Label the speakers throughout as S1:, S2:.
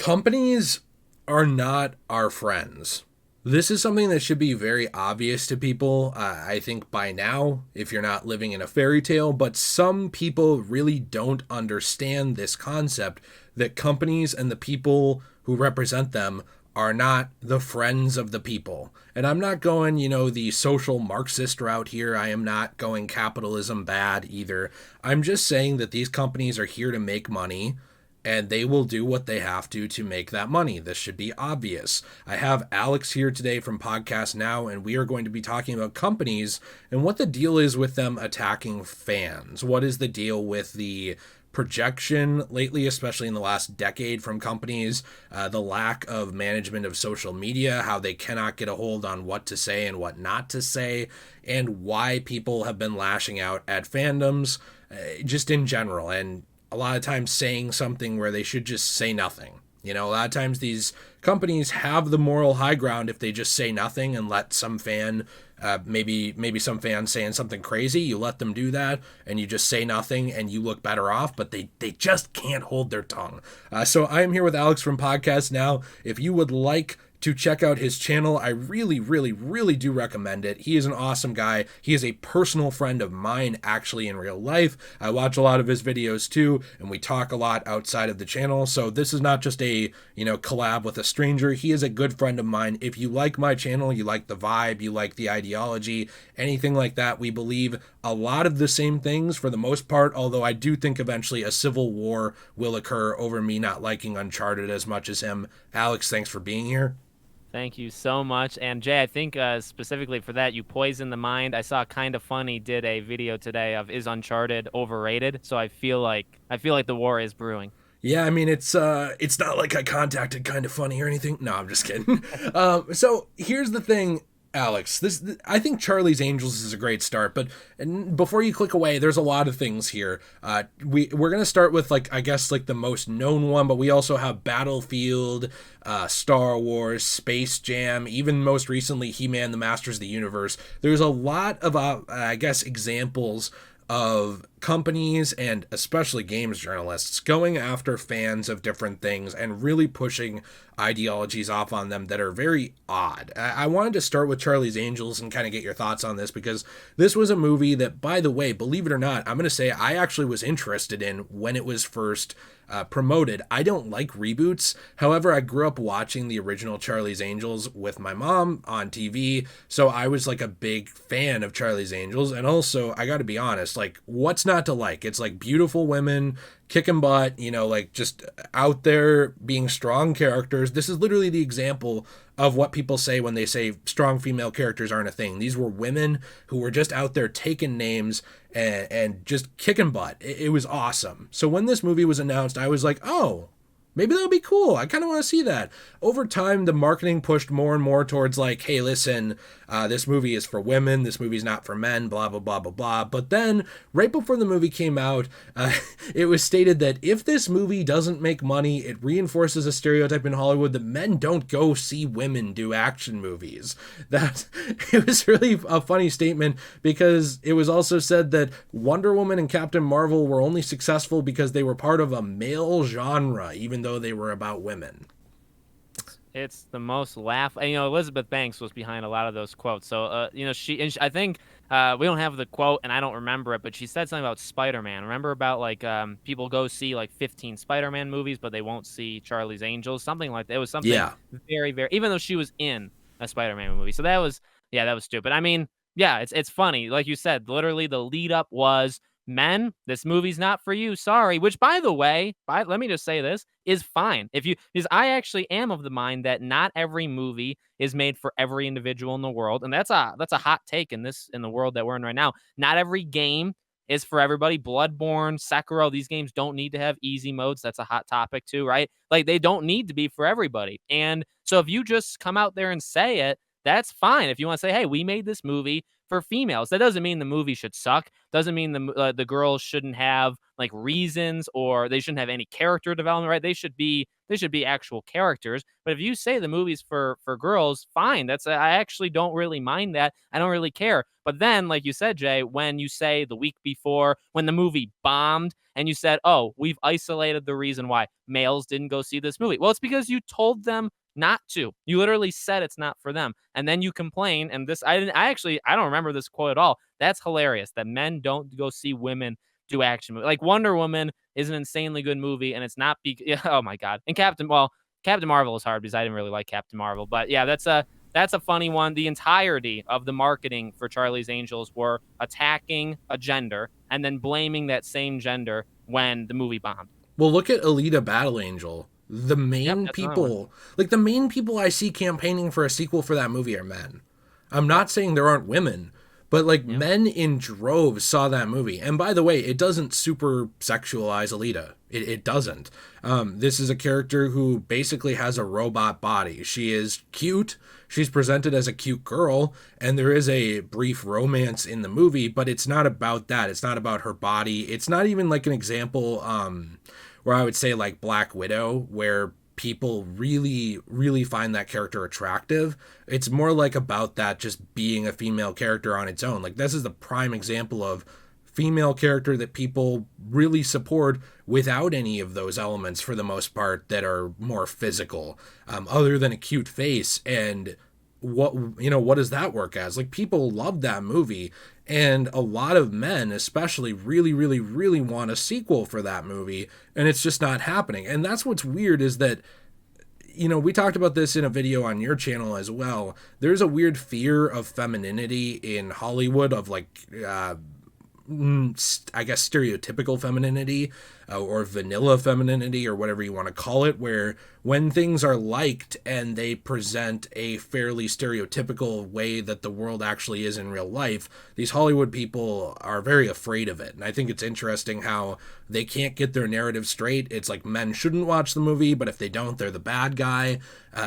S1: Companies are not our friends. This is something that should be very obvious to people. I think by now, if you're not living in a fairy tale, but some people really don't understand this concept that companies and the people who represent them are not the friends of the people. And I'm not going, the social Marxist route here. I am not going capitalism bad either. I'm just saying that these companies are here to make money and they will do what they have to make that money. This should be obvious. I have Alex here today from Podcast Now, and we are going to be talking about companies and what the deal is with them attacking fans. What is the deal with the projection lately, especially in the last decade from companies, the lack of management of social media, how they cannot get a hold on what to say and what not to say, and why people have been lashing out at fandoms just in general. And a lot of times saying something where they should just say nothing. A lot of times these companies have the moral high ground if they just say nothing and let some fan, maybe some fan saying something crazy, you let them do that and you just say nothing and you look better off, but they just can't hold their tongue. So I am here with Alex from Podcast Now. If you would like to check out his channel, I really, really, really do recommend it. He is an awesome guy. He is a personal friend of mine, actually, in real life. I watch a lot of his videos too, and we talk a lot outside of the channel. So this is not just a, collab with a stranger. He is a good friend of mine. If you like my channel, you like the vibe, you like the ideology, anything like that, we believe a lot of the same things for the most part, although I do think eventually a civil war will occur over me not liking Uncharted as much as him. Alex, thanks for being here.
S2: Thank you so much. And Jay, I think specifically for that, you poisoned the mind. I saw Kind of Funny did a video today of is Uncharted overrated? So I feel like the war is brewing.
S1: Yeah, I mean it's not like I contacted Kind of Funny or anything. No, I'm just kidding. So here's the thing, Alex. I think Charlie's Angels is a great start, but before you click away, there's a lot of things here. We're gonna start with I guess the most known one, but we also have Battlefield, Star Wars, Space Jam, even most recently He-Man: The Masters of the Universe. There's a lot of I guess examples of companies and especially games journalists going after fans of different things and really pushing ideologies off on them that are very odd. I wanted to start with Charlie's Angels and kind of get your thoughts on this because this was a movie that, by the way, believe it or not, I'm going to say I actually was interested in when it was first promoted. I don't like reboots. However, I grew up watching the original Charlie's Angels with my mom on TV, so I was a big fan of Charlie's Angels. And also, I got to be honest, what's not to like? It's beautiful women kicking butt, just out there being strong characters. This is literally the example of what people say when they say strong female characters aren't a thing. These were women who were just out there taking names and just kicking butt. It was awesome. So when this movie was announced, I was like, oh, maybe that'll be cool. I kind of want to see that. Over time, the marketing pushed more and more towards hey, listen, this movie is for women. This movie's not for men, blah, blah, blah, blah, blah. But then right before the movie came out, it was stated that if this movie doesn't make money, it reinforces a stereotype in Hollywood that men don't go see women do action movies. That it was really a funny statement because it was also said that Wonder Woman and Captain Marvel were only successful because they were part of a male genre, even though they were about women.
S2: It's the most Elizabeth Banks was behind a lot of those quotes. So, I think we don't have the quote and I don't remember it, but she said something about Spider-Man. Remember about people go see 15 Spider-Man movies, but they won't see Charlie's Angels, something like that. It was something very, very, even though she was in a Spider-Man movie. So that was stupid. I mean, yeah, it's funny. Like you said, literally the lead up was men, this movie's not for you. Sorry. Which, by the way, let me just say this is fine. Because I actually am of the mind that not every movie is made for every individual in the world, and that's a hot take in the world that we're in right now. Not every game is for everybody. Bloodborne, Sekiro, these games don't need to have easy modes. That's a hot topic too, right? They don't need to be for everybody. And so if you just come out there and say it, that's fine. If you want to say, hey, we made this movie for females, that doesn't mean the movie should suck. doesn't mean the girls shouldn't have like reasons or they shouldn't have any character development, right? They should be actual characters. But if you say the movie's for girls, fine. I actually don't really mind that. I don't really care. But then, like you said, Jay, when you say the week before, when the movie bombed, and you said, "Oh, we've isolated the reason why males didn't go see this movie." Well, it's because you told them not to. You literally said it's not for them. And then you complain. And this, I don't remember this quote at all. That's hilarious that men don't go see women do action movies. Like Wonder Woman is an insanely good movie. And it's not, yeah, oh my God. And Captain Marvel is hard because I didn't really like Captain Marvel. But yeah, that's a funny one. The entirety of the marketing for Charlie's Angels were attacking a gender and then blaming that same gender when the movie bombed.
S1: Well, look at Alita Battle Angel. The
S2: Yep,
S1: main
S2: that's another one.
S1: people, like the main people I see campaigning for a sequel for that movie are men. I'm not saying there aren't women, but like
S2: Yep.
S1: men in droves saw that movie. And by the way, it doesn't super sexualize Alita. It doesn't. This is a character who basically has a robot body. She is cute. She's presented as a cute girl, and there is a brief romance in the movie, but it's not about that. It's not about her body. It's not even like an example where I would say like Black Widow, where people really, really find that character attractive. It's more like about that just being a female character on its own. Like this is the prime example of female character that people really support without any of those elements for the most part that are more physical, other than a cute face. And what does that work as? Like people love that movie, and a lot of men especially really, really, really want a sequel for that movie, and it's just not happening. And that's what's weird is that we talked about this in a video on your channel as well. There's a weird fear of femininity in Hollywood, of like I guess stereotypical femininity, or vanilla femininity, or whatever you want to call it, where when things are liked and they present a fairly stereotypical way that the world actually is in real life, these Hollywood people are very afraid of it. And I think it's interesting how they can't get their narrative straight. It's like men shouldn't watch the movie, but if they don't, they're the bad guy.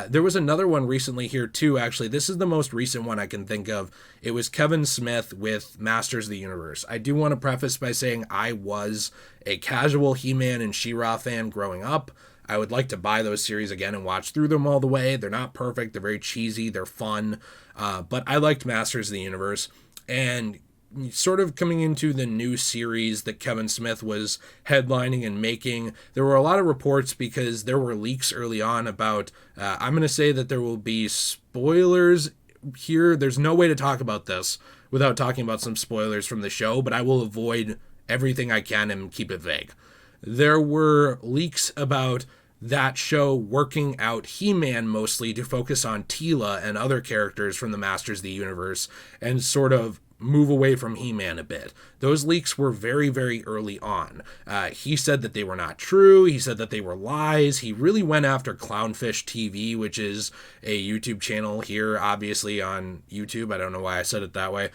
S1: There was another one recently here too, actually. This is the most recent one I can think of. It was Kevin Smith with Masters of the Universe. I do want to preface by saying I was a casual He-Man and She-Ra fan growing up. I would like to buy those series again and watch through them all the way. They're not perfect. They're very cheesy. They're fun. But I liked Masters of the Universe. And sort of coming into the new series that Kevin Smith was headlining and making, there were a lot of reports because there were leaks early on about, I'm going to say that there will be spoilers here. There's no way to talk about this without talking about some spoilers from the show, but I will avoid everything I can and keep it vague. There were leaks about that show working out He-Man mostly to focus on Teela and other characters from the Masters of the Universe and sort of move away from He-Man a bit. Those leaks were very, very early on. He said that they were not true. He said that they were lies. He really went after Clownfish TV, which is a YouTube channel here, obviously on YouTube. I don't know why I said it that way.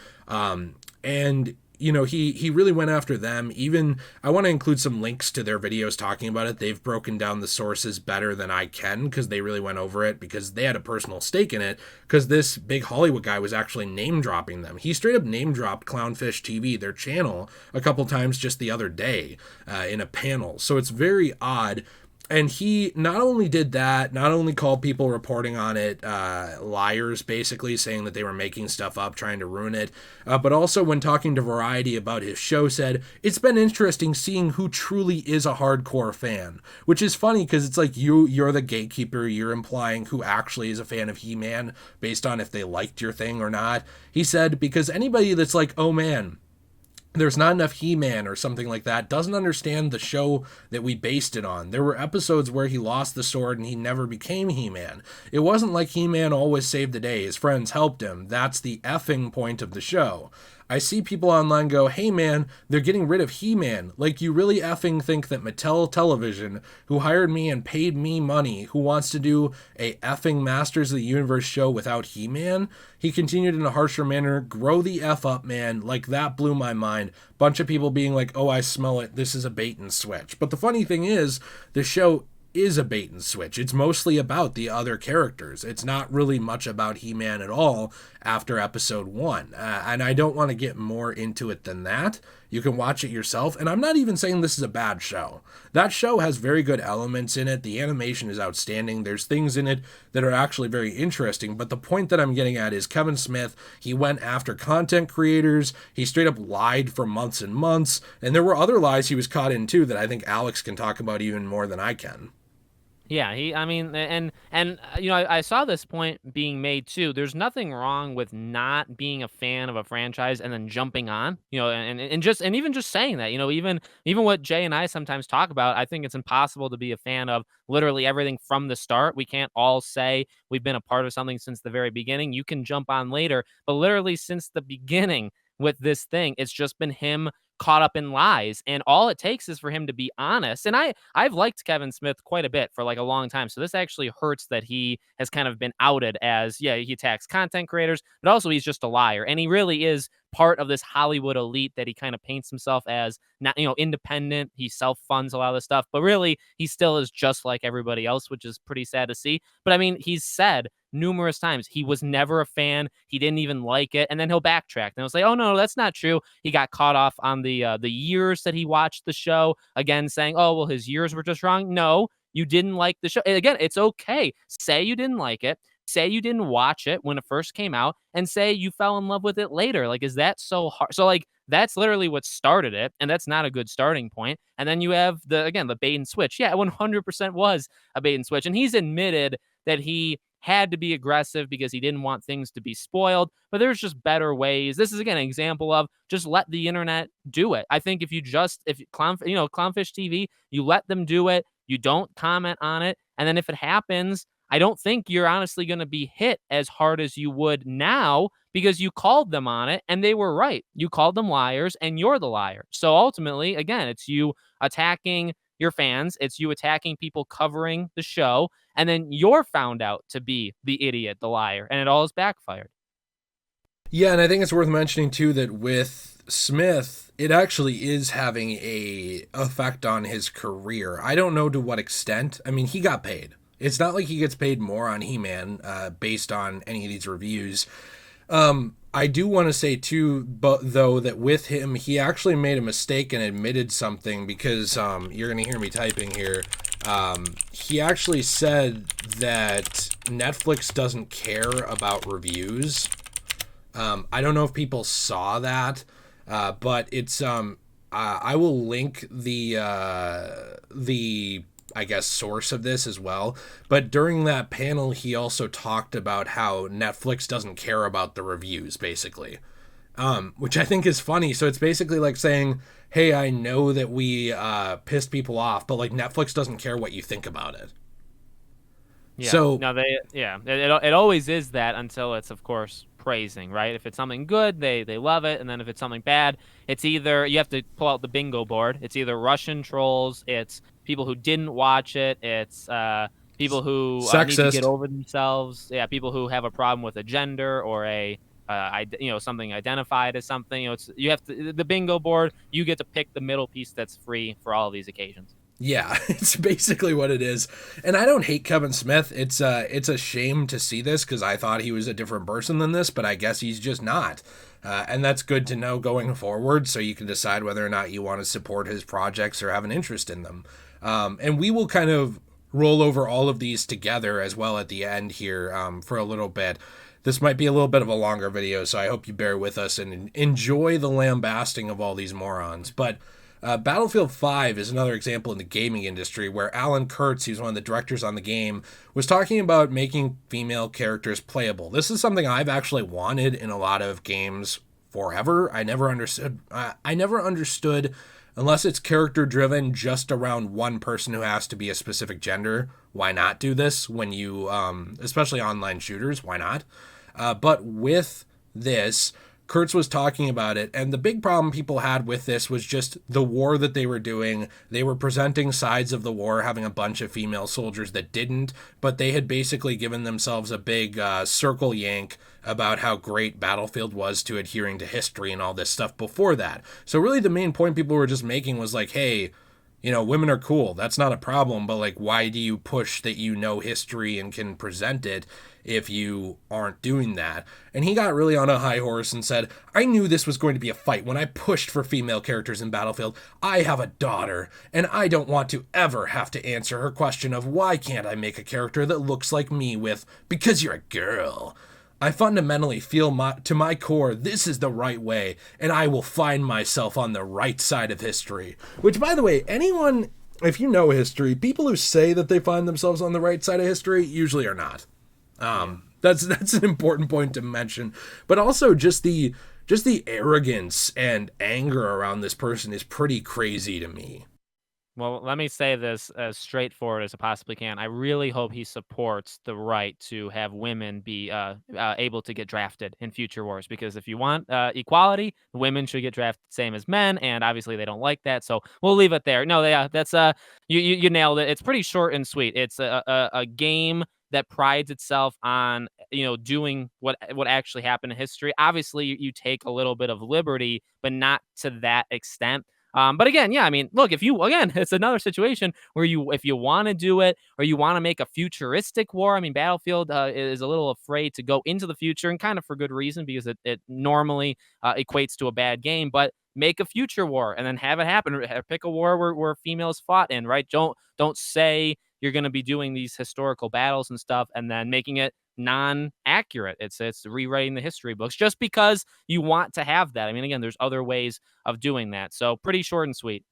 S1: And he really went after them. Even, I want to include some links to their videos talking about it. They've broken down the sources better than I can because they really went over it because they had a personal stake in it, because this big Hollywood guy was actually name dropping them. He straight up name dropped Clownfish TV, their channel, a couple times just the other day in a panel. So it's very odd. And he not only did that, not only called people reporting on it liars, basically saying that they were making stuff up, trying to ruin it, but also when talking to Variety about his show said, it's been interesting seeing who truly is a hardcore fan, which is funny because it's like you're the gatekeeper, you're implying who actually is a fan of He-Man based on if they liked your thing or not. He said, because anybody that's like, oh man, there's not enough He-Man or something like that, doesn't understand the show that we based it on. There were episodes where he lost the sword and he never became He-Man. It wasn't like He-Man always saved the day. His friends helped him. That's the effing point of the show. I see people online go, hey man, they're getting rid of He-Man. Like, you really effing think that Mattel Television, who hired me and paid me money, who wants to do a effing Masters of the Universe show without He-Man? He continued in a harsher manner, grow the F up, man. Like, that blew my mind. Bunch of people being like, oh, I smell it. This is a bait and switch. But the funny thing is, the show is a bait and switch. It's mostly about the other characters. It's not really much about He-Man at all after episode 1. And I don't want to get more into it than that. You can watch it yourself. And I'm not even saying this is a bad show. That show has very good elements in it. The animation is outstanding. There's things in it that are actually very interesting. But the point that I'm getting at is Kevin Smith, he went after content creators. He straight up lied for months and months. And there were other lies he was caught in too that I think Alex can talk about even more than I can.
S2: Yeah, I mean, and I saw this point being made too. There's nothing wrong with not being a fan of a franchise and then jumping on, and even just saying that, even what Jay and I sometimes talk about. I think it's impossible to be a fan of literally everything from the start. We can't all say we've been a part of something since the very beginning. You can jump on later, but literally since the beginning with this thing, it's just been him caught up in lies, and all it takes is for him to be honest. And I've liked Kevin Smith quite a bit for like a long time, so this actually hurts that he has kind of been outed as, yeah, he attacks content creators, but also he's just a liar, and he really is part of this Hollywood elite that he kind of paints himself as, not, independent. He self-funds a lot of this stuff, but really he still is just like everybody else, which is pretty sad to see. But I mean, he's said numerous times he was never a fan, he didn't even like it, and then he'll backtrack and he'll say, oh no, that's not true. He got caught off on the years that he watched the show, again saying, oh well, his years were just wrong. No, you didn't like the show. And again, it's okay, say you didn't like it, say you didn't watch it when it first came out, and say you fell in love with it later. Like, is that so hard? So like, that's literally what started it, and that's not a good starting point. And then you have the bait and switch. Yeah, 100% was a bait and switch, and he's admitted that he had to be aggressive because he didn't want things to be spoiled, but there's just better ways. This is again an example of just let the internet do it. I think if Clownfish TV, you let them do it, you don't comment on it, and then if it happens, I don't think you're honestly going to be hit as hard as you would now because you called them on it and they were right. You called them liars and you're the liar. So ultimately, again, it's you attacking your fans, it's you attacking people covering the show, and then you're found out to be the idiot, the liar, and it all is backfired.
S1: Yeah, and I think it's worth mentioning too that with Smith, it actually is having a effect on his career. I don't know to what extent. I mean, he got paid. It's not like he gets paid more on He-Man based on any of these reviews. I do want to say too, though, that with him, he actually made a mistake and admitted something because you're going to hear me typing here. He actually said that Netflix doesn't care about reviews. I don't know if people saw that, but it's I will link the I guess source of this as well. But during that panel, he also talked about how Netflix doesn't care about the reviews, basically, which I think is funny. So it's basically like saying, hey, I know that we pissed people off, but like Netflix doesn't care what you think about it.
S2: Yeah.
S1: So
S2: No, it always is that until it's, of course, praising, right? If it's something good, they love it, and then if it's something bad, it's either you have to pull out the bingo board. It's either Russian trolls, it's people who didn't watch it, it's people who need to get over themselves. Yeah, people who have a problem with a gender or something identified as something. You have to the bingo board. You get to pick the middle piece that's free for all of these occasions.
S1: yeah, it's basically what it is. And I don't hate Kevin Smith. It's a shame to see this because I thought he was a different person than this, but I guess he's just not. And that's good to know going forward so you can decide whether or not you want to support his projects or have an interest in them. And we will kind of roll over all of these together as well at the end here for a little bit. This might be a little bit of a longer video, so I hope you bear with us and enjoy the lambasting of all these morons. But Battlefield 5 is another example in the gaming industry where Alan Kurtz, who's one of the directors on the game, was talking about making female characters playable. This is something I've actually wanted in a lot of games forever. I never understood unless it's character driven just around one person who has to be a specific gender. Why not do this when you, especially online shooters, why not? But with this, Kurtz was talking about it, and the big problem people had with this was just the war that they were doing. They were presenting sides of the war, having a bunch of female soldiers that didn't, but they had basically given themselves a big circle yank about how great Battlefield was to adhering to history and all this stuff before that. So really the main point people were just making was like, hey, You know, women are cool. That's not a problem, but like, why do you push that you know history and can present it if you aren't doing that? And he got really on a high horse and said, I knew this was going to be a fight when I pushed for female characters in Battlefield. I have a daughter, and I don't want to ever have to answer her question of why can't I make a character that looks like me with, because you're a girl. I fundamentally feel to my core this is the right way, and I will find myself on the right side of history. Which, by the way, anyone, if you know history, people who say that they find themselves on the right side of history usually are not. That's an important point to mention. But also just the arrogance and anger around this person is pretty crazy to me.
S2: Well, let me say this as straightforward as I possibly can. I really hope he supports the right to have women be able to get drafted in future wars. Because if you want equality, women should get drafted same as men, and obviously they don't like that. So we'll leave it there. No, yeah, that's you nailed it. It's pretty short and sweet. It's a game that prides itself on doing what actually happened in history. Obviously, you take a little bit of liberty, but not to that extent. But again, yeah, I mean, look, if you again, it's another situation where if you want to do it or you want to make a futuristic war. I mean, Battlefield is a little afraid to go into the future, and kind of for good reason because it normally equates to a bad game. But make a future war and then have it happen. Pick a war where females fought in, right? Don't say you're going to be doing these historical battles and stuff and then making it non-accurate. It's rewriting the history books just because you want to have that. I mean, again, there's other ways of doing that. So pretty short and sweet.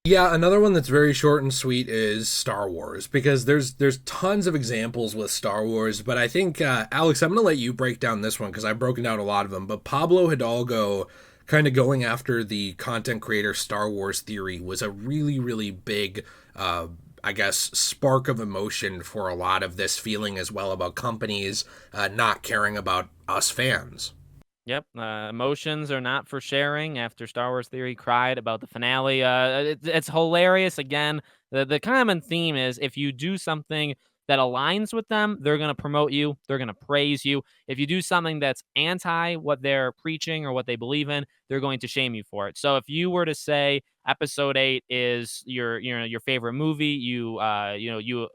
S1: Yeah, another one that's very short and sweet is Star Wars, because there's tons of examples with Star Wars, but I think Alex, I'm going to let you break down this one because I've broken down a lot of them. But Pablo Hidalgo kind of going after the content creator Star Wars theory was a really, really big I guess, spark of emotion for a lot of this feeling as well about companies not caring about us fans.
S2: Yep, emotions are not for sharing. After Star Wars Theory cried about the finale, it's hilarious. Again, the common theme is if you do something that aligns with them, they're going to promote you, they're going to praise you. If you do something that's anti what they're preaching or what they believe in, they're going to shame you for it. So if you were to say Episode 8 is your favorite movie, you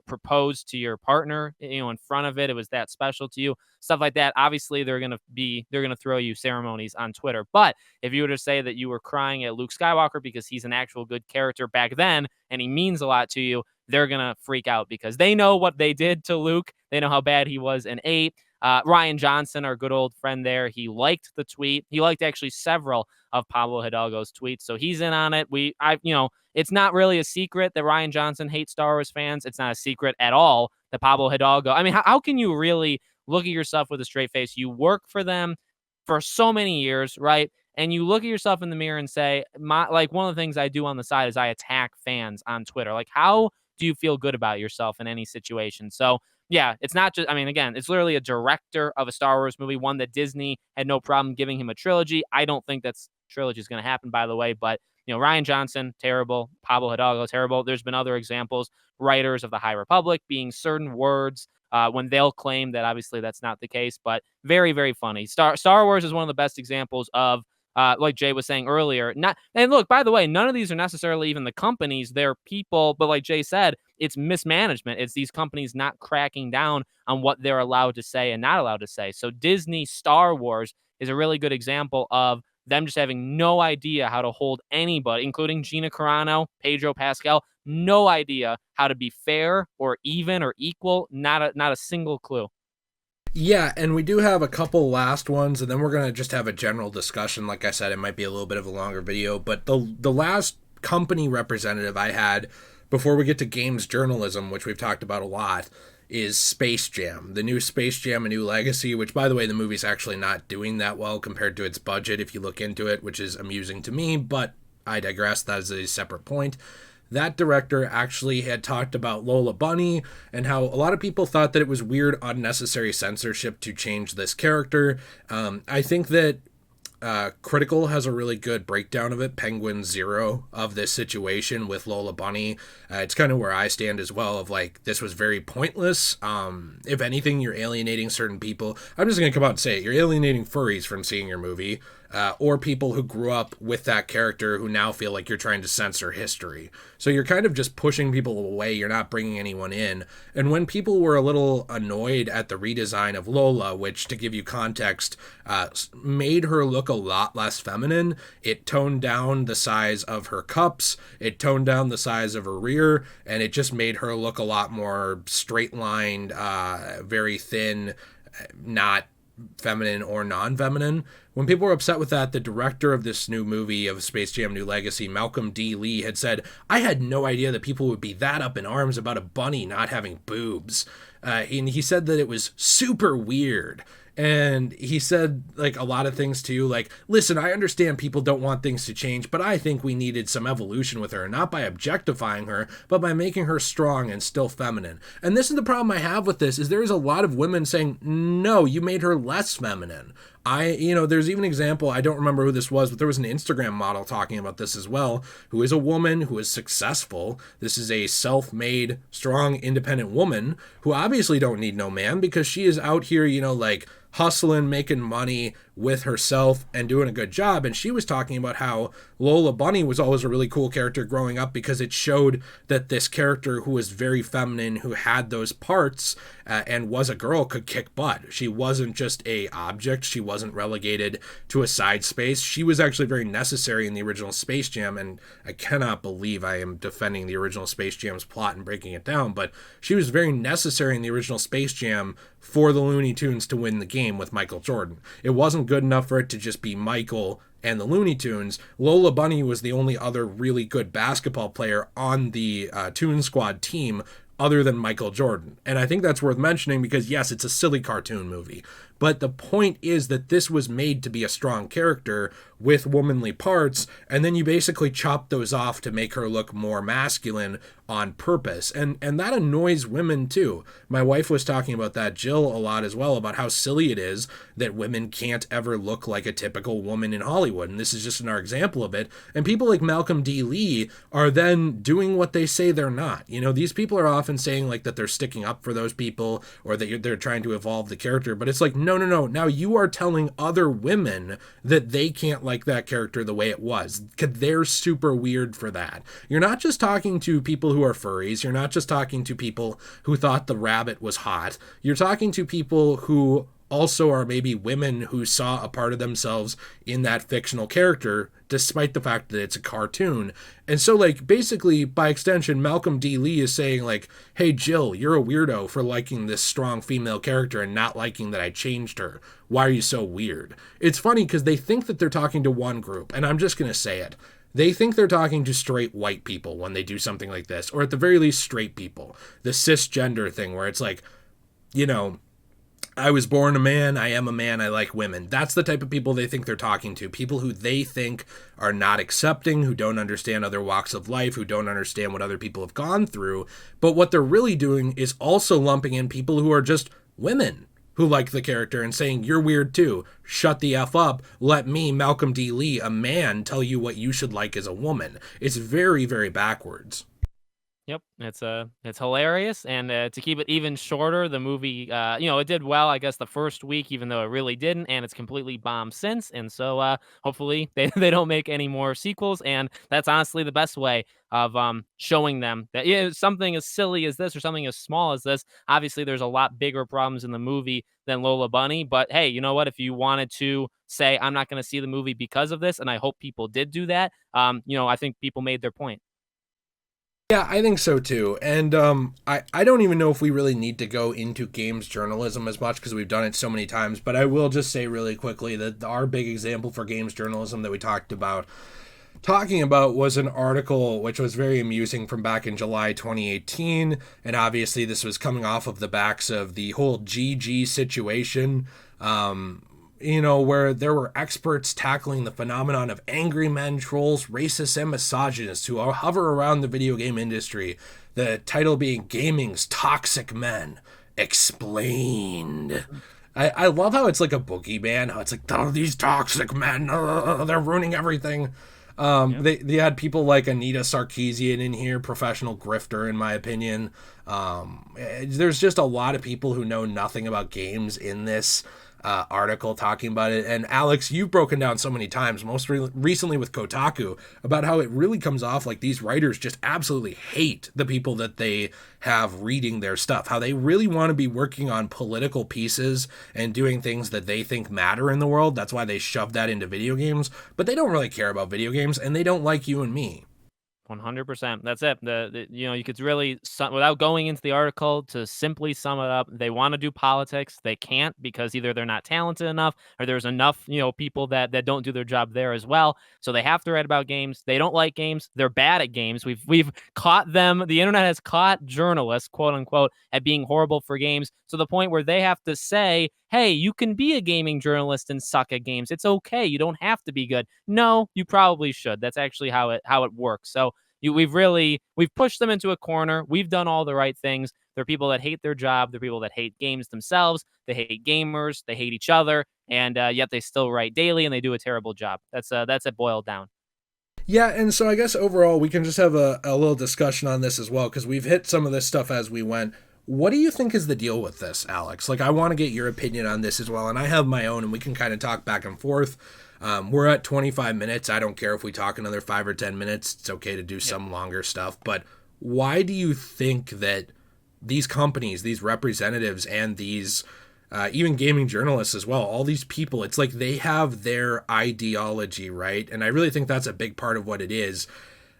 S2: proposed to your partner, in front of it, it was that special to you, stuff like that. Obviously, they're gonna throw you ceremonies on Twitter. But if you were to say that you were crying at Luke Skywalker because he's an actual good character back then and he means a lot to you, they're gonna freak out because they know what they did to Luke. They know how bad he was in 8. Ryan Johnson, our good old friend there, he liked the tweet. He liked actually several of Pablo Hidalgo's tweets, so he's in on it. It's not really a secret that Ryan Johnson hates Star Wars fans. It's not a secret at all that Pablo Hidalgo. I mean, how can you really look at yourself with a straight face? You work for them for so many years, right? And you look at yourself in the mirror and say, one of the things I do on the side is I attack fans on Twitter. Like, how do you feel good about yourself in any situation? So yeah, it's not just, I mean, again, it's literally a director of a Star Wars movie, one that Disney had no problem giving him a trilogy. I don't think that's trilogy is going to happen, by the way, but Ryan Johnson, terrible. Pablo Hidalgo, terrible. There's been other examples, writers of the High Republic being certain words when they'll claim that obviously that's not the case, but very, very funny. Star Wars is one of the best examples of like Jay was saying earlier. And look, by the way, none of these are necessarily even the companies. They're people, but like Jay said, it's mismanagement. It's these companies not cracking down on what they're allowed to say and not allowed to say. So Disney Star Wars is a really good example of them just having no idea how to hold anybody, including Gina Carano, Pedro Pascal, no idea how to be fair or even or equal. Not a single clue.
S1: Yeah, and we do have a couple last ones, and then we're going to just have a general discussion. Like I said, it might be a little bit of a longer video, but the last company representative I had before we get to games journalism, which we've talked about a lot, is Space Jam. The new Space Jam: A New Legacy, which, by the way, the movie's actually not doing that well compared to its budget if you look into it, which is amusing to me, but I digress. That is a separate point. That director actually had talked about Lola Bunny and how a lot of people thought that it was weird, unnecessary censorship to change this character. I think that Critical has a really good breakdown of it, Penguin Zero, of this situation with Lola Bunny. It's kind of where I stand as well, of like, this was very pointless. If anything, you're alienating certain people. I'm just going to come out and say it. You're alienating furries from seeing your movie. or people who grew up with that character who now feel like you're trying to censor history. So you're kind of just pushing people away. You're not bringing anyone in. And when people were a little annoyed at the redesign of Lola, which, to give you context, made her look a lot less feminine, it toned down the size of her cups, it toned down the size of her rear, and it just made her look a lot more straight-lined, very thin, not feminine or non-feminine. When people were upset with that, the director of this new movie of Space Jam New Legacy, Malcolm D. Lee, had said, "I had no idea that people would be that up in arms about a bunny not having boobs." And he said that it was super weird. And he said, like, a lot of things too, like, listen, I understand people don't want things to change, but I think we needed some evolution with her, not by objectifying her, but by making her strong and still feminine. And this is the problem I have with this, is there's a lot of women saying, no, you made her less feminine. There's even an example, I don't remember who this was, but there was an Instagram model talking about this as well, who is a woman who is successful. This is a self-made, strong, independent woman who obviously don't need no man, because she is out here, like, hustling, making money with herself and doing a good job. And she was talking about how Lola Bunny was always a really cool character growing up, because it showed that this character who was very feminine, who had those parts and was a girl, could kick butt. She wasn't just a object. She wasn't relegated to a side space. She was actually very necessary in the original Space Jam. And I cannot believe I am defending the original Space Jam's plot and breaking it down, but she was very necessary in the original Space Jam for the Looney Tunes to win the game with Michael Jordan. It wasn't good enough for it to just be Michael and the Looney Tunes. Lola Bunny was the only other really good basketball player on the Toon Squad team other than Michael Jordan. And I think that's worth mentioning, because yes, it's a silly cartoon movie, but the point is that this was made to be a strong character with womanly parts, and then you basically chop those off to make her look more masculine on purpose. And that annoys women too. My wife was talking about that, Jill, a lot as well, about how silly it is that women can't ever look like a typical woman in Hollywood. And this is just another example of it. And people like Malcolm D. Lee are then doing what they say they're not. These people are often saying like that they're sticking up for those people, or that they're trying to evolve the character. But it's like, no. Now you are telling other women that they can't like that character the way it was, because they're super weird for that. You're not just talking to people who are furries. You're not just talking to people who thought the rabbit was hot. You're talking to people who also are maybe women who saw a part of themselves in that fictional character, despite the fact that it's a cartoon. And so, like, basically, by extension, Malcolm D. Lee is saying, like, hey, Jill, you're a weirdo for liking this strong female character and not liking that I changed her. Why are you so weird? It's funny because they think that they're talking to one group, and I'm just going to say it. They think they're talking to straight white people when they do something like this, or at the very least, straight people. The cisgender thing where it's like, I was born a man, I am a man, I like women. That's the type of people they think they're talking to. People who they think are not accepting, who don't understand other walks of life, who don't understand what other people have gone through. But what they're really doing is also lumping in people who are just women who like the character and saying, you're weird too. Shut the F up. Let me, Malcolm D. Lee, a man, tell you what you should like as a woman. It's very, very backwards.
S2: Yep, it's hilarious, and to keep it even shorter, the movie, it did well, I guess, the first week, even though it really didn't, and it's completely bombed since. And so, hopefully, they don't make any more sequels, and that's honestly the best way of showing them that something as silly as this or something as small as this. Obviously, there's a lot bigger problems in the movie than Lola Bunny, but hey, you know what? If you wanted to say I'm not going to see the movie because of this, and I hope people did do that, I think people made their point.
S1: Yeah, I think so too. And I don't even know if we really need to go into games journalism as much because we've done it so many times, but I will just say really quickly that our big example for games journalism that we talking about was an article which was very amusing from back in July 2018. And obviously this was coming off of the backs of the whole GG situation. Where there were experts tackling the phenomenon of angry men, trolls, racists, and misogynists who hover around the video game industry. The title being Gaming's Toxic Men Explained. I love how it's like a boogeyman, how it's like, oh, these toxic men, they're ruining everything. They had people like Anita Sarkeesian in here, professional grifter, in my opinion. There's just a lot of people who know nothing about games in this. article talking about it. And Alex, you've broken down so many times, most recently with Kotaku, about how it really comes off like these writers just absolutely hate the people that they have reading their stuff, how they really want to be working on political pieces and doing things that they think matter in the world. That's why they shove that into video games, but they don't really care about video games, and they don't like you and me.
S2: 100%. That's it. You could really without going into the article, to simply sum it up, they want to do politics. They can't because either they're not talented enough or there's enough, people that don't do their job there as well. So they have to write about games. They don't like games. They're bad at games. We've caught them. The internet has caught journalists, quote unquote, at being horrible for games to the point where they have to say, hey, you can be a gaming journalist and suck at games. It's okay. You don't have to be good. No, you probably should. That's actually how it works. So we've pushed them into a corner. We've done all the right things. They're people that hate their job. They're people that hate games themselves. They hate gamers. They hate each other, and yet they still write daily and they do a terrible job. That's it boiled down.
S1: Yeah, and so I guess overall we can just have a little discussion on this as well, because we've hit some of this stuff as we went. What do you think is the deal with this, Alex? Like, I want to get your opinion on this as well, and I have my own, and we can kind of talk back and forth. We're at 25 minutes. I don't care if we talk another 5 or 10 minutes. It's okay to do some longer stuff. But why do you think that these companies, these representatives, and these even gaming journalists as well, all these people, it's like they have their ideology, right? And I really think that's a big part of what it is.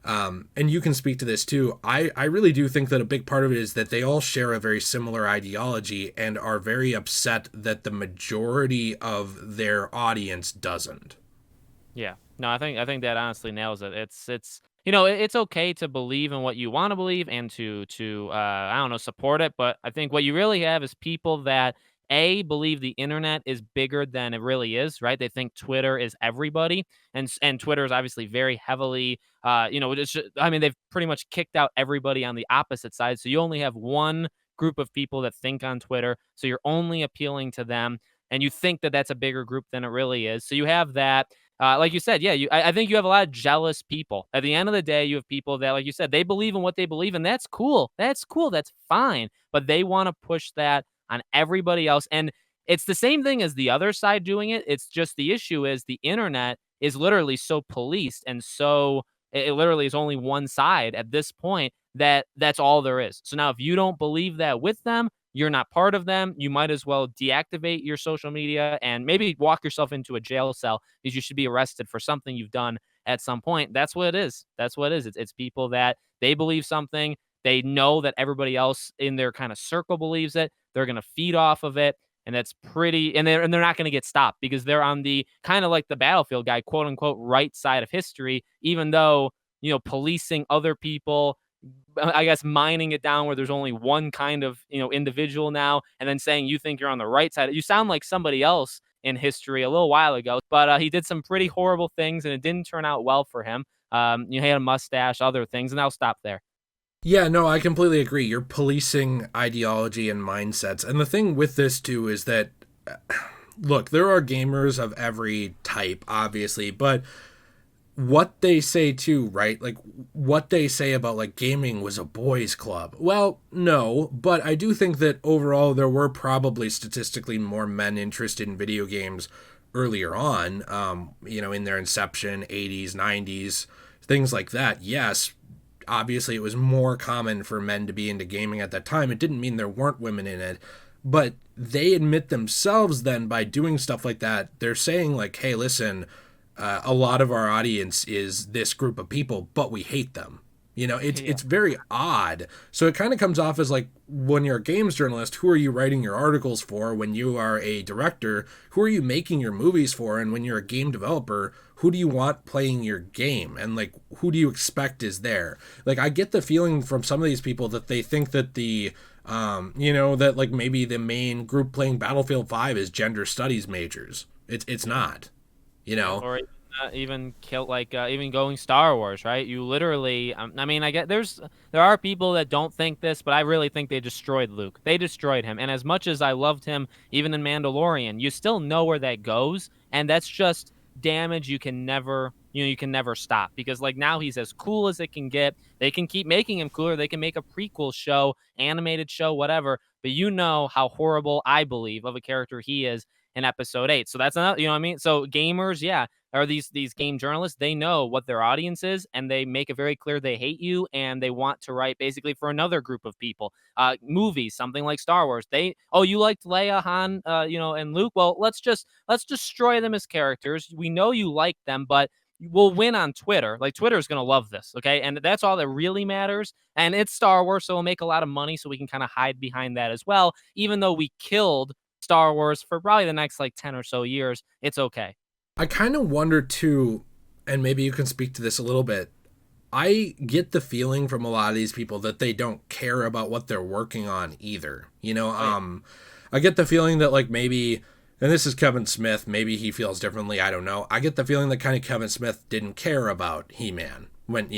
S1: And you can speak to this too. I really do think that a big part of it is that they all share a very similar ideology and are very upset that the majority of their audience doesn't.
S2: Yeah. No, I think that honestly nails it. It's okay to believe in what you want to believe and to I don't know, support it, but I think what you really have is people that believe the internet is bigger than it really is, right? They think Twitter is everybody, and Twitter is obviously very heavily I mean, they've pretty much kicked out everybody on the opposite side. So you only have one group of people that think on Twitter, so you're only appealing to them, and you think that that's a bigger group than it really is. So you have that. Like you said, yeah, I think you have a lot of jealous people. At the end of the day, you have people that, like you said, they believe in what they believe, and that's cool. That's cool. That's fine. But they want to push that on everybody else. And it's the same thing as the other side doing it. It's just the issue is the internet is literally so policed and so it literally is only one side at this point that that's all there is. So now if you don't believe that with them, you're not part of them. You might as well deactivate your social media and maybe walk yourself into a jail cell because you should be arrested for something you've done at some point. That's what it is. That's what it is. It's people that they believe something. They know that everybody else in their kind of circle believes it. They're going to feed off of it. And that's pretty, and they're not going to get stopped because they're on the kind of like the battlefield guy, quote unquote, right side of history, even though, policing other people, I guess mining it down where there's only one kind of, individual now, and then saying you think you're on the right side. You sound like somebody else in history a little while ago, but he did some pretty horrible things and it didn't turn out well for him. He had a mustache, other things, and I'll stop there.
S1: Yeah, no, I completely agree. You're policing ideology and mindsets. And the thing with this, too, is that, look, there are gamers of every type, obviously, but what they say, too, right? Like, what they say about, like, gaming was a boys' club. Well, no, but I do think that overall there were probably statistically more men interested in video games earlier on, in their inception, 80s, 90s, things like that. Yes, obviously it was more common for men to be into gaming at that time. It didn't mean there weren't women in it, but they admit themselves then by doing stuff like that. They're saying like, hey, listen, a lot of our audience is this group of people, but we hate them. It's very odd. So it kind of comes off as like, when you're a games journalist, who are you writing your articles for? When you are a director, who are you making your movies for? And when you're a game developer, who do you want playing your game? And like, who do you expect is there? Like, I get the feeling from some of these people that they think that that like maybe the main group playing Battlefield 5 is gender studies majors. It's not,
S2: Or even kill even going Star Wars, right? You literally, I mean, I get there are people that don't think this, but I really think they destroyed Luke. They destroyed him, and as much as I loved him, even in Mandalorian, you still know where that goes, and that's just damage you can never stop because like now he's as cool as it can get. They can keep making him cooler. They can make a prequel show, animated show, whatever, but you know how horrible I believe of a character he is. in episode 8. So that's another, you know what I mean? So gamers, yeah, or these game journalists, they know what their audience is, and they make it very clear they hate you and they want to write basically for another group of people. Movies, something like Star Wars, they, oh, you liked Leia, Han, and Luke, well, let's destroy them as characters. We know you like them, but we'll win on Twitter. Like, Twitter is going to love this, okay? And that's all that really matters. And it's Star Wars, so we'll make a lot of money, so we can kind of hide behind that as well. Even though we killed Star Wars for probably the next like 10 or so years, it's okay.
S1: I kind of wonder too, and maybe you can speak to this a little bit. I get the feeling from a lot of these people that they don't care about what they're working on either. I get the feeling that, like, maybe, and this is Kevin Smith, maybe he feels differently, I don't know. I get the feeling that kind of Kevin Smith didn't care about He-Man when,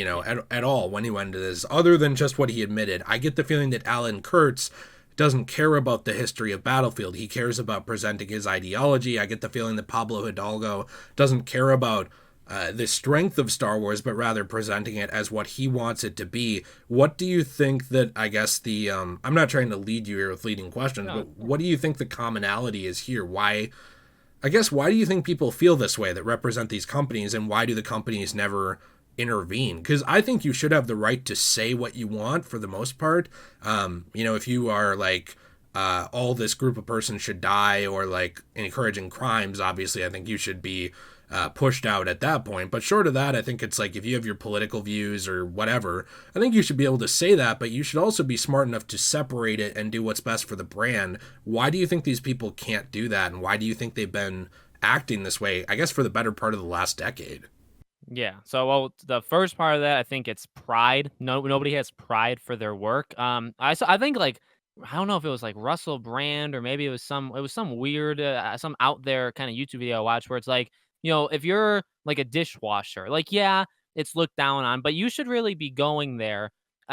S1: at all when he went into this, other than just what he admitted. I get the feeling that Alan Kurtz doesn't care about the history of Battlefield. He cares about presenting his ideology. I get the feeling that Pablo Hidalgo doesn't care about the strength of Star Wars, but rather presenting it as what he wants it to be. What do you think that, I guess, I'm not trying to lead you here with leading questions, but what do you think the commonality is here? Why do you think people feel this way that represent these companies, and why do the companies never intervene? Because I think you should have the right to say what you want for the most part. If you are like, all this group of persons should die, or like encouraging crimes, obviously I think you should be pushed out at that point. But short of that, I think it's like, if you have your political views or whatever, I think you should be able to say that, but you should also be smart enough to separate it and do what's best for the brand. Why do you think these people can't do that? And why do you think they've been acting this way, I guess, for the better part of the last decade?
S2: Yeah. So, well, the first part of that, I think it's pride. No, nobody has pride for their work. I think like, I don't know if it was like Russell Brand, or maybe it was some weird, some out there kind of YouTube video I watched where it's like, if you're like a dishwasher, like, yeah, it's looked down on, but you should really be going there.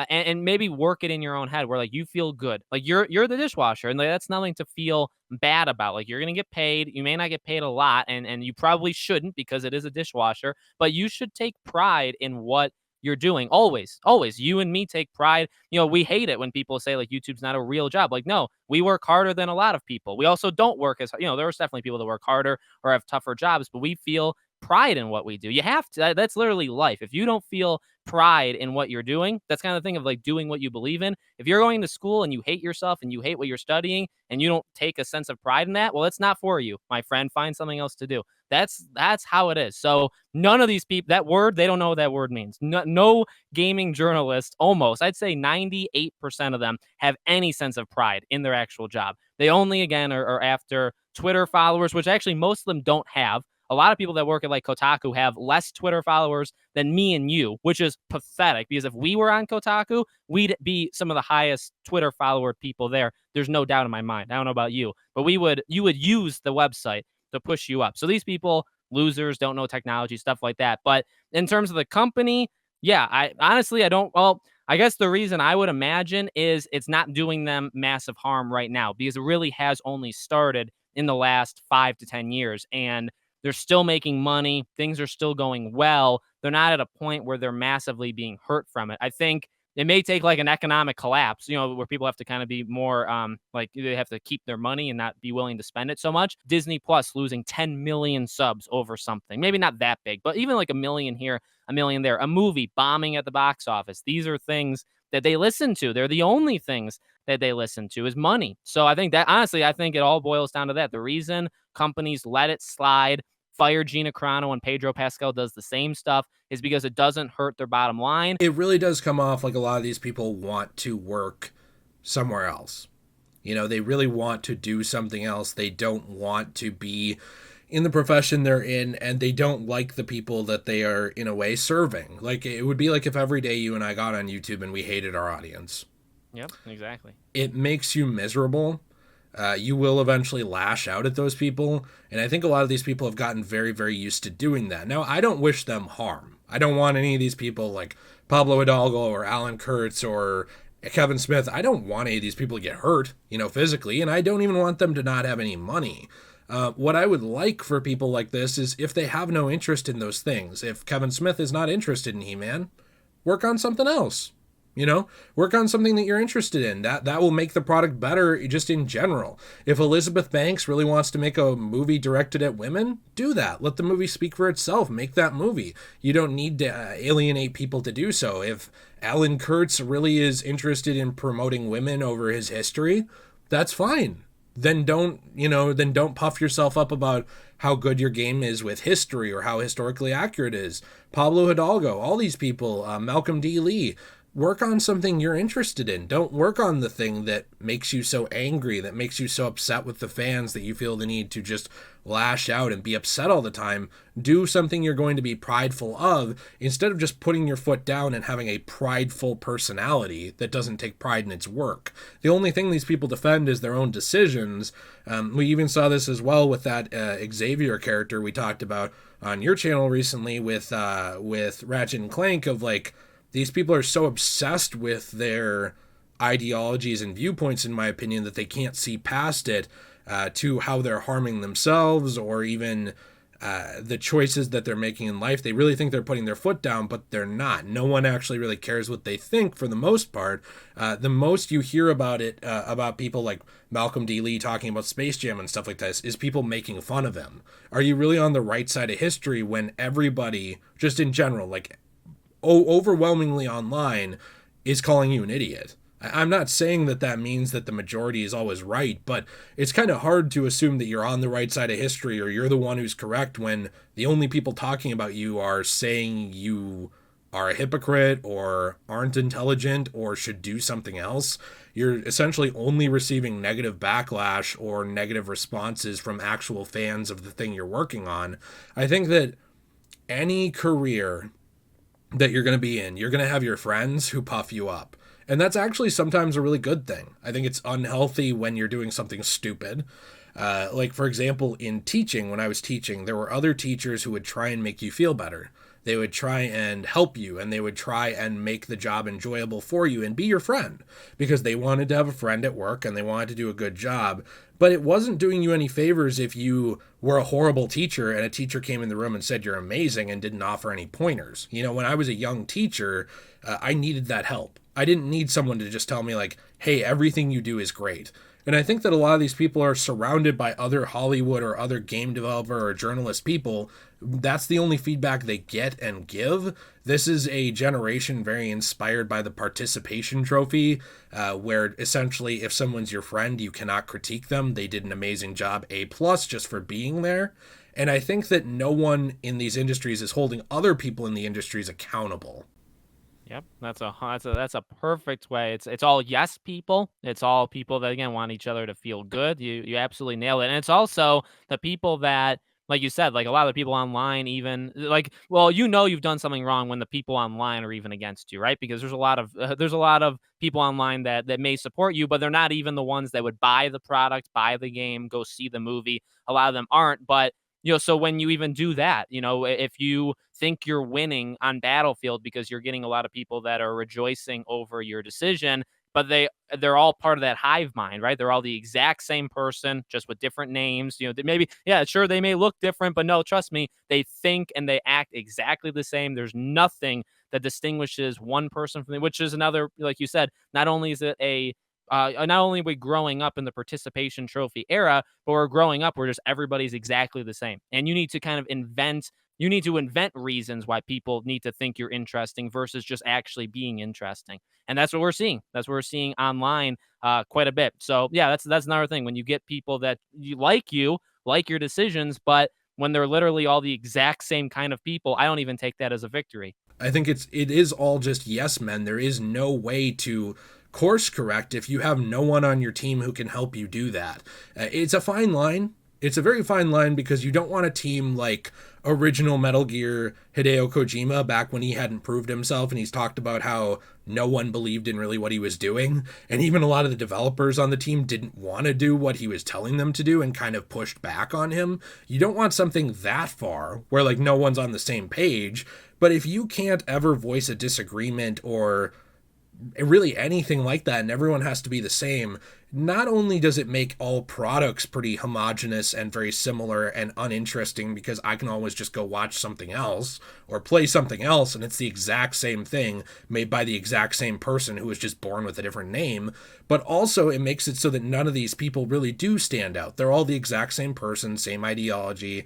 S2: And maybe work it in your own head where like you feel good, like you're the dishwasher, and like that's nothing to feel bad about. Like, you're gonna get paid, you may not get paid a lot, and you probably shouldn't because it is a dishwasher, but you should take pride in what you're doing. Always, you and me take pride. We hate it when people say like YouTube's not a real job. Like, no, we work harder than a lot of people. We also don't work as, there's definitely people that work harder or have tougher jobs, but we feel pride in what we do. You have to. That's literally life. If you don't feel pride in what you're doing, that's kind of the thing of like doing what you believe in. If you're going to school and you hate yourself and you hate what you're studying and you don't take a sense of pride in that, well, it's not for you, my friend. Find something else to do. That's how it is. So none of these people, that word, they don't know what that word means. No gaming journalist, almost, I'd say 98% of them have any sense of pride in their actual job. They only, again, are after Twitter followers, which actually most of them don't have. A lot of people that work at like Kotaku have less Twitter followers than me and you, which is pathetic, because if we were on Kotaku, we'd be some of the highest Twitter follower people there. There's no doubt in my mind. I don't know about you, but you would use the website to push you up. So these people, losers, don't know technology, stuff like that. But in terms of the company, yeah, I honestly, I don't, well, I guess the reason I would imagine is it's not doing them massive harm right now, because it really has only started in the last 5 to 10 years. And they're still making money. Things are still going well. They're not at a point where they're massively being hurt from it. I think it may take like an economic collapse, where people have to kind of be more like they have to keep their money and not be willing to spend it so much. Disney Plus losing 10 million subs over something. Maybe not that big, but even like a million here, a million there. A movie bombing at the box office. These are things that they listen to. They're the only things that they listen to is money. So I think that, honestly, I think it all boils down to that. The reason companies let it slide, fire Gina Carano, and Pedro Pascal does the same stuff, is because it doesn't hurt their bottom line.
S1: It really does come off like a lot of these people want to work somewhere else. They really want to do something else. They don't want to be in the profession they're in, and they don't like the people that they are, in a way, serving. Like, it would be like if every day you and I got on YouTube and we hated our audience.
S2: Yep, exactly.
S1: It makes you miserable. You will eventually lash out at those people, and I think a lot of these people have gotten very, very used to doing that. Now, I don't wish them harm. I don't want any of these people like Pablo Hidalgo or Alan Kurtz or Kevin Smith. I don't want any of these people to get hurt, physically, and I don't even want them to not have any money. What I would like for people like this is, if they have no interest in those things, if Kevin Smith is not interested in He-Man, work on something else. You know, work on something that you're interested in. That will make the product better just in general. If Elizabeth Banks really wants to make a movie directed at women, do that. Let the movie speak for itself. Make that movie. You don't need to alienate people to do so. If Alan Kurtz really is interested in promoting women over his history, that's fine. Then don't puff yourself up about how good your game is with history or how historically accurate it is. Pablo Hidalgo, all these people, Malcolm D. Lee, work on something you're interested in. Don't work on the thing that makes you so angry, that makes you so upset with the fans that you feel the need to just lash out and be upset all the time. Do something you're going to be prideful of instead of just putting your foot down and having a prideful personality that doesn't take pride in its work. The only thing these people defend is their own decisions. We even saw this as well with that Xavier character we talked about on your channel recently with Ratchet and Clank, of like, these people are so obsessed with their ideologies and viewpoints, in my opinion, that they can't see past it to how they're harming themselves or even the choices that they're making in life. They really think they're putting their foot down, but they're not. No one actually really cares what they think for the most part. The most you hear about it, about people like Malcolm D. Lee talking about Space Jam and stuff like this, is people making fun of him. Are you really on the right side of history when everybody, just in general, like overwhelmingly online, is calling you an idiot? I'm not saying that means that the majority is always right, but it's kind of hard to assume that you're on the right side of history or you're the one who's correct when the only people talking about you are saying you are a hypocrite or aren't intelligent or should do something else. You're essentially only receiving negative backlash or negative responses from actual fans of the thing you're working on. I think that any career that you're going to be in, you're going to have your friends who puff you up. And that's actually sometimes a really good thing. I think it's unhealthy when you're doing something stupid. Like, for example, in teaching, when I was teaching, there were other teachers who would try and make you feel better. They would try and help you, and they would try and make the job enjoyable for you and be your friend because they wanted to have a friend at work and they wanted to do a good job. But it wasn't doing you any favors if you were a horrible teacher and a teacher came in the room and said you're amazing and didn't offer any pointers. You know, when I was a young teacher, I needed that help. I didn't need someone to just tell me like, hey, everything you do is great. And I think that a lot of these people are surrounded by other Hollywood or other game developer or journalist people. That's the only feedback they get and give. This is a generation very inspired by the participation trophy, where essentially if someone's your friend, you cannot critique them. They did an amazing job, A+ just for being there. And I think that no one in these industries is holding other people in the industries accountable.
S2: Yep, that's a perfect way. It's all yes people. It's all people that again want each other to feel good. You absolutely nail it. And it's also the people that, like you said, like a lot of the people online even like, well, you know you've done something wrong when the people online are even against you, right? Because there's a lot of people online that may support you, but they're not even the ones that would buy the product, buy the game, go see the movie. A lot of them aren't, but so when you even do that, if you think you're winning on Battlefield because you're getting a lot of people that are rejoicing over your decision, but they're all part of that hive mind, right? They're all the exact same person, just with different names. Maybe, yeah, sure, they may look different, but no, trust me, they think and they act exactly the same. There's nothing that distinguishes one person from the, which is another, like you said, not only is it not only are we growing up in the participation trophy era, but we're growing up where just everybody's exactly the same. And you need to kind of invent reasons why people need to think you're interesting versus just actually being interesting. And that's what we're seeing. That's what we're seeing online quite a bit. So yeah, that's another thing. When you get people that like your decisions, but when they're literally all the exact same kind of people, I don't even take that as a victory.
S1: I think it is all just yes men. There is no way to course correct if you have no one on your team who can help you do that. It's a fine line. It's a very fine line because you don't want a team like original Metal Gear Hideo Kojima back when he hadn't proved himself and he's talked about how no one believed in really what he was doing. And even a lot of the developers on the team didn't want to do what he was telling them to do and kind of pushed back on him. You don't want something that far where like no one's on the same page. But if you can't ever voice a disagreement or really anything like that and everyone has to be the same, not only does it make all products pretty homogenous and very similar and uninteresting because I can always just go watch something else or play something else and it's the exact same thing made by the exact same person who was just born with a different name, but also it makes it so that none of these people really do stand out. They're all the exact same person, same ideology,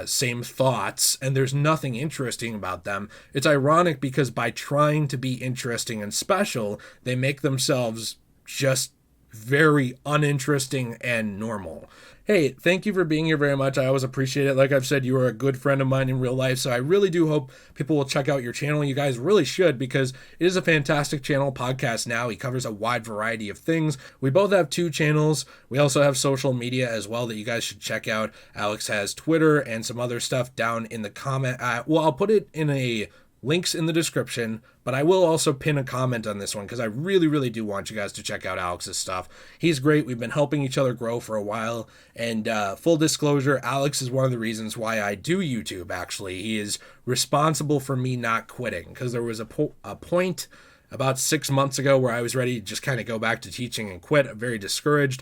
S1: same thoughts, and there's nothing interesting about them. It's ironic because by trying to be interesting and special, they make themselves just very uninteresting and normal. Hey, thank you for being here very much. I always appreciate it. Like I've said, you are a good friend of mine in real life, so I really do hope people will check out your channel. You guys really should, because it is a fantastic channel, podcast now. He covers a wide variety of things. We both have 2 channels. We also have social media as well that you guys should check out. Alex has Twitter and some other stuff down in the comment. Well, I'll put it in a links in the description, but I will also pin a comment on this one because I really, really do want you guys to check out Alex's stuff. He's great. We've been helping each other grow for a while. And full disclosure, Alex is one of the reasons why I do YouTube, actually. He is responsible for me not quitting because there was a point about 6 months ago where I was ready to just kind of go back to teaching and quit. I'm very discouraged.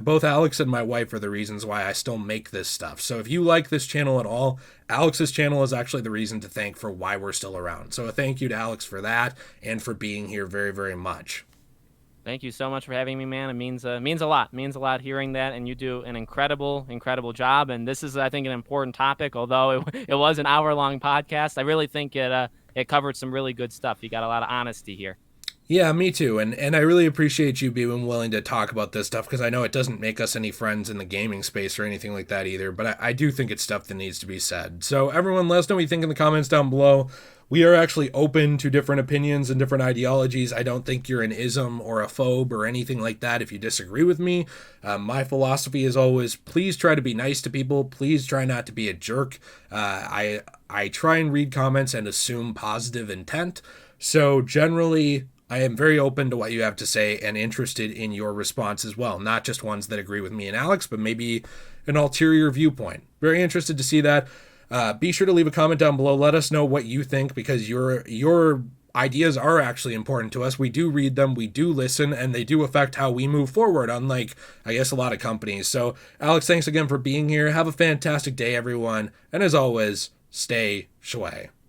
S1: Both Alex and my wife are the reasons why I still make this stuff. So if you like this channel at all, Alex's channel is actually the reason to thank for why we're still around. So a thank you to Alex for that and for being here very, very much.
S2: Thank you so much for having me, man. It means a lot. It means a lot hearing that, and you do an incredible job. And this is, I think, an important topic. Although it was an hour-long podcast, I really think it covered some really good stuff. You got a lot of honesty here.
S1: Yeah, me too. And I really appreciate you being willing to talk about this stuff because I know it doesn't make us any friends in the gaming space or anything like that either, but I do think it's stuff that needs to be said. So everyone, let us know what you think in the comments down below. We are actually open to different opinions and different ideologies. I don't think you're an ism or a phobe or anything like that if you disagree with me. My philosophy is always, please try to be nice to people. Please try not to be a jerk. I try and read comments and assume positive intent. So generally, I am very open to what you have to say and interested in your response as well. Not just ones that agree with me and Alex, but maybe an ulterior viewpoint. Very interested to see that. Be sure to leave a comment down below. Let us know what you think because your ideas are actually important to us. We do read them, we do listen, and they do affect how we move forward, unlike, I guess, a lot of companies. So, Alex, thanks again for being here. Have a fantastic day, everyone. And as always, stay shui.